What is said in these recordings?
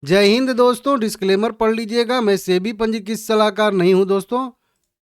जय हिंद दोस्तों। डिस्क्लेमर पढ़ लीजिएगा, मैं सेबी पंजीकृत सलाहकार नहीं हूं दोस्तों।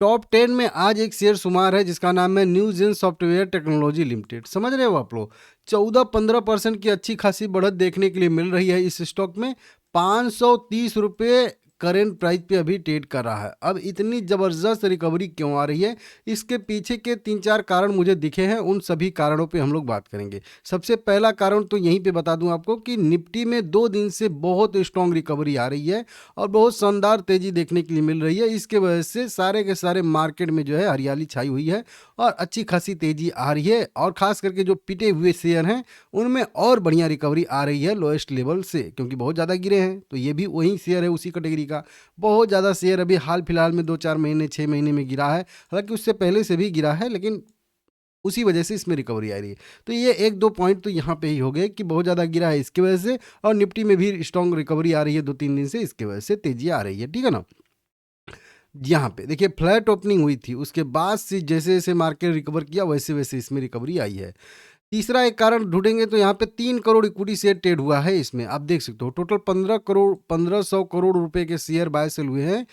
टॉप 10 में आज एक शेयर शुमार है जिसका नाम है न्यूजेन सॉफ्टवेयर टेक्नोलॉजी लिमिटेड। समझ रहे हो आप लोग? 14-15% की अच्छी खासी बढ़त देखने के लिए मिल रही है इस स्टॉक में। 530 रुपये करेंट प्राइस पे अभी ट्रेड कर रहा है। अब इतनी ज़बरदस्त रिकवरी क्यों आ रही है, इसके पीछे के 3-4 कारण मुझे दिखे हैं। उन सभी कारणों पे हम लोग बात करेंगे। सबसे पहला कारण तो यहीं पे बता दूं आपको कि निफ्टी में 2 दिन से बहुत स्ट्रॉन्ग रिकवरी आ रही है और बहुत शानदार तेजी देखने के लिए मिल रही है। इसके वजह से सारे के सारे मार्केट में जो है हरियाली छाई हुई है और अच्छी खासी तेजी आ रही है। और खास करके जो पिटे हुए शेयर हैं उनमें और बढ़िया रिकवरी आ रही है लोएस्ट लेवल से, क्योंकि बहुत ज़्यादा गिरे हैं। तो ये भी वही शेयर है, उसी कैटेगरी का। बहुत ज़्यादा शेयर अभी हाल फिलहाल में 2-4 महीने 6 महीने में गिरा है। हालांकि उससे पहले से भी गिरा है, लेकिन उसी वजह से इसमें रिकवरी आ रही है। तो ये 1-2 पॉइंट तो यहाँ पे ही हो गए कि बहुत ज़्यादा गिरा है इसकी वजह से, और निफ्टी में भी स्ट्रॉन्ग रिकवरी आ रही है 2-3 दिन से, इसकी वजह से तेजी आ रही है। ठीक है ना? यहाँ पे देखिए फ्लैट ओपनिंग हुई थी, उसके बाद से जैसे जैसे मार्केट रिकवर किया वैसे वैसे इसमें रिकवरी आई है। तीसरा एक कारण ढूंढेंगे तो यहाँ पे 3 करोड़ इक्विटी शेयर ट्रेड हुआ है। इसमें आप देख सकते हो टोटल 1500 करोड़ रुपए के शेयर बाय सेल हुए हैं।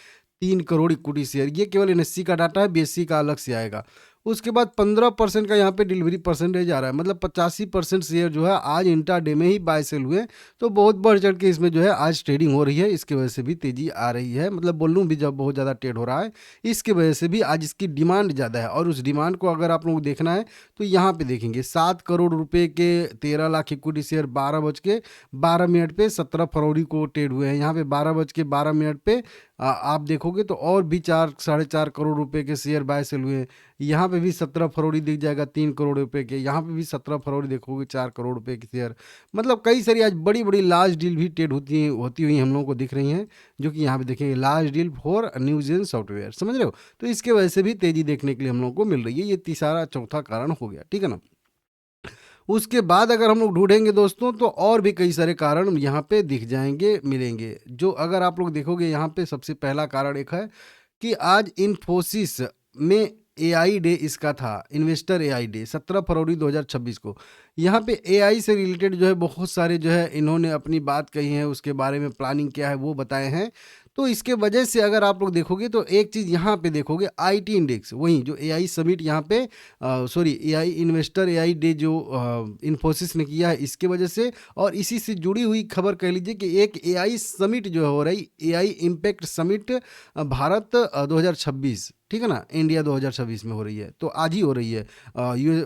3 करोड़ इक्विटी शेयर, ये केवल एनएससी का डाटा है, बीएससी का अलग से आएगा। उसके बाद 15% का यहाँ पे डिलीवरी परसेंटेज आ रहा है, मतलब 85% शेयर जो है आज इंट्रा डे में ही बाय सेल हुए। तो बहुत बढ़ चढ़ के इसमें जो है आज ट्रेडिंग हो रही है, इसकी वजह से भी तेजी आ रही है। मतलब वॉल्यूम भी जब बहुत ज़्यादा ट्रेड हो रहा है, इसकी वजह से भी आज इसकी डिमांड ज़्यादा है। और उस डिमांड को अगर आप लोग देखना है तो यहाँ पे देखेंगे 7 करोड़ रुपए के 13 लाख इक्विटी शेयर 12 बज के 12 मिनट पे 17 फरवरी को ट्रेड हुए हैं। यहाँ पे 12 बज के 12 मिनट पे आप देखोगे तो और भी 4-4.5 करोड़ रुपए के शेयर बाय सेल हुए हैं। यहाँ पे भी 17 फरवरी दिख जाएगा 3 करोड़ रुपए के, यहाँ पे भी 17 फरवरी देखोगे 4 करोड़ रुपए के शेयर। मतलब कई सारी आज बड़ी बड़ी लार्ज डील भी ट्रेड होती हुई हम लोगों को दिख रही हैं, जो कि यहाँ पे देखेंगे large deal for Newgen software. समझ रहे हो? तो इसके वजह से भी तेजी देखने के लिए हम लोगों को मिल रही है। ये तीसरा चौथा कारण हो गया। ठीक है ना? उसके बाद अगर हम लोग ढूंढेंगे दोस्तों तो और भी कई सारे कारण यहाँ पे दिख जाएंगे, मिलेंगे। जो अगर आप लोग देखोगे यहाँ पे सबसे पहला कारण एक है कि आज इन्फोसिस में एआई डे इसका था, इन्वेस्टर एआई डे 17 फरवरी 2026 को। यहाँ पे एआई से रिलेटेड जो है बहुत सारे जो है इन्होंने अपनी बात कही है, उसके बारे में प्लानिंग क्या है वो बताए हैं। तो इसके वजह से अगर आप लोग देखोगे तो एक चीज़ यहाँ पे देखोगे आईटी इंडेक्स, वही जो एआई समिट यहाँ पे sorry AI investor AI day जो इन्फोसिस ने किया है इसके वजह से। और इसी से जुड़ी हुई खबर कह लीजिए कि एक एआई समिट जो हो रही, एआई इम्पैक्ट समिट भारत 2026, ठीक है ना, इंडिया 2026 में हो रही है। तो आज ही हो रही है।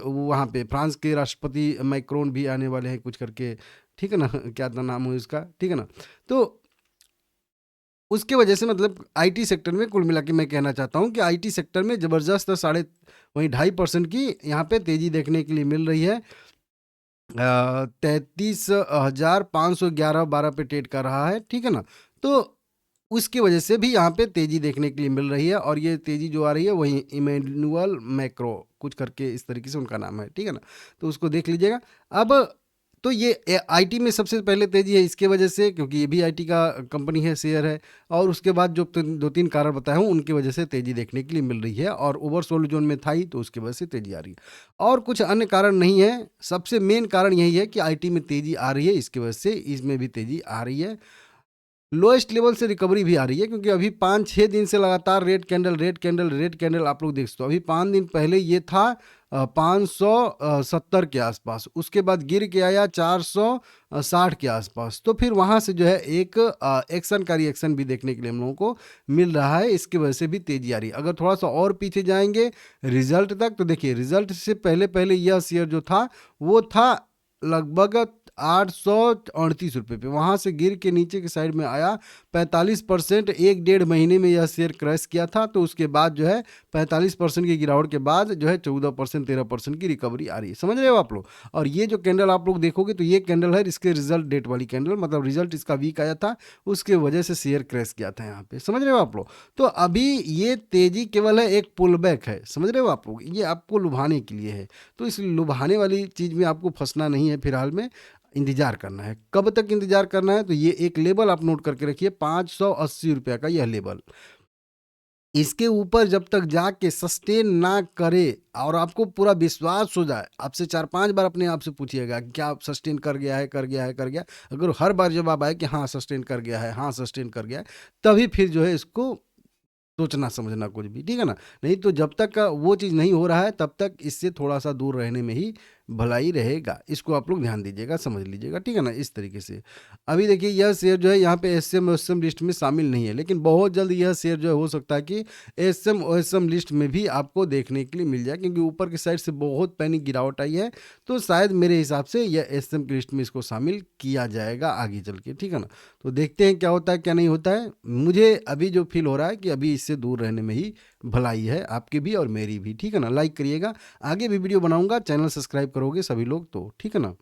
वहाँ पे फ्रांस के राष्ट्रपति मैक्रोन भी आने वाले हैं कुछ करके, ठीक है ना क्या था नाम हो इसका, ठीक है ना। तो उसके वजह से मतलब आईटी सेक्टर में कुल मिला के मैं कहना चाहता हूँ कि आईटी सेक्टर में ज़बरदस्त साढ़े वहीं 2.5% की यहाँ पे तेज़ी देखने के लिए मिल रही है। 33,511 पे ट्रेड कर रहा है। ठीक है ना? तो उसकी वजह से भी यहाँ पे तेज़ी देखने के लिए मिल रही है। और ये तेज़ी जो आ रही है वही इमैनुअल मैक्रो कुछ करके इस तरीके से उनका नाम है। ठीक है ना? तो उसको देख लीजिएगा। अब तो ये आईटी में सबसे पहले तेज़ी है इसके वजह से, क्योंकि ये भी आईटी का कंपनी है, शेयर है। और उसके बाद जो 2-3 कारण बताया हूँ उनकी वजह से तेज़ी देखने के लिए मिल रही है, और ओवरसोल्ड जोन में था ही तो उसकी वजह से तेज़ी आ रही है। और कुछ अन्य कारण नहीं है, सबसे मेन कारण यही है कि आईटी में तेज़ी आ रही है, इसकी वजह से इसमें भी तेज़ी आ रही है। लोएस्ट लेवल से रिकवरी भी आ रही है, क्योंकि अभी 5-6 दिन से लगातार red candle red candle red candle आप लोग देख सकते हो। अभी 5 दिन पहले ये था 570 के आसपास, उसके बाद गिर के आया 460 के आसपास। तो फिर वहाँ से जो है एक एक्शन का रिएक्शन भी देखने के लिए हम लोगों को मिल रहा है, इसकी वजह से भी तेजी आ रही है। अगर थोड़ा सा और पीछे जाएंगे रिजल्ट तक, तो देखिए रिजल्ट से पहले पहले यह शेयर जो था वो था लगभग 838 रुपये पे, वहाँ से गिर के नीचे की साइड में आया। 45% 1-1.5 महीने में यह शेयर क्रैश किया था। तो उसके बाद जो है 45% की गिरावट के बाद जो है 14% 13% की रिकवरी आ रही है। समझ रहे हो आप लोग? और ये जो कैंडल आप लोग देखोगे तो ये कैंडल है इसके रिजल्ट डेट वाली कैंडल, मतलब रिजल्ट इसका वीक आया था, उसके वजह से शेयर क्रैश किया था यहाँ पे। समझ रहे हो आप लोग? तो अभी ये तेजी केवल है एक पुल बैक है। समझ रहे हो आप लोग? ये आपको लुभाने के लिए है। तो इस लुभाने वाली चीज़ में आपको फंसना नहीं है, फिलहाल में इंतजार करना है। कब तक इंतजार करना है? तो ये एक लेवल आप नोट करके रखिए, 580 रुपये का यह लेवल। इसके ऊपर जब तक जाके सस्टेन ना करे और आपको पूरा विश्वास हो जाए, आपसे 4-5 बार अपने आप से पूछिएगा कि क्या सस्टेन कर गया है, कर गया है, कर गया। अगर हर बार जवाब आए कि हाँ सस्टेन कर गया है, हाँ सस्टेन कर गया है, तभी फिर जो है इसको सोचना समझना कुछ भी, ठीक है ना? नहीं तो जब तक वो चीज़ नहीं हो रहा है तब तक इससे थोड़ा-सा दूर रहने में ही भलाई रहेगा। इसको आप लोग ध्यान दीजिएगा, समझ लीजिएगा, ठीक है ना? इस तरीके से। अभी देखिए यह शेयर जो है यहाँ पे एसएम ओएसएम लिस्ट में शामिल नहीं है, लेकिन बहुत जल्द यह शेयर जो है हो सकता है कि एसएम ओएसएम लिस्ट में भी आपको देखने के लिए मिल जाए, क्योंकि ऊपर की साइड से बहुत पैनिक गिरावट आई है। तो शायद मेरे हिसाब से यह एसएम की लिस्ट में इसको शामिल किया जाएगा आगे चल के, ठीक है ना? तो देखते हैं क्या होता है क्या नहीं होता है। मुझे अभी जो फील हो रहा है कि अभी इससे दूर रहने में ही भलाई है, आपकी भी और मेरी भी, ठीक है ना? लाइक करिएगा, आगे भी वीडियो बनाऊंगा, चैनल सब्सक्राइब करोगे सभी लोग तो, ठीक है ना?